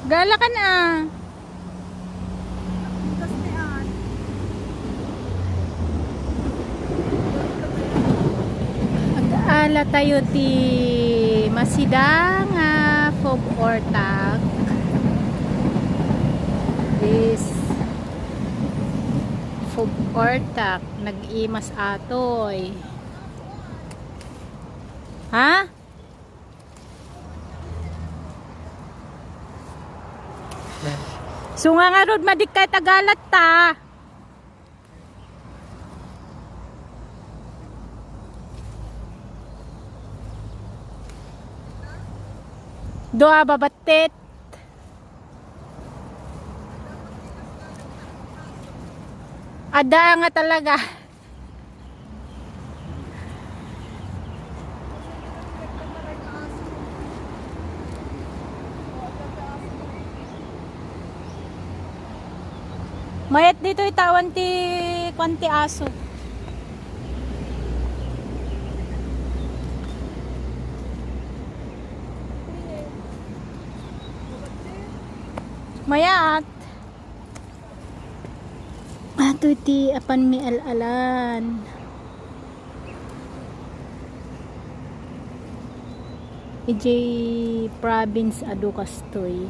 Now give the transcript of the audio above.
Gala ka na. Mag-ala tayo ti Masidanga Fog Ortak. This Fog Ortak. Nag-imas atoy. Ha? So nga rod madikay tagalat ta. Doa babatet. Ada nga talaga. Mayat dito itawan ti kwanti aso. Mayat. Ato ti apan mi alalan. EJ province adu kastoy.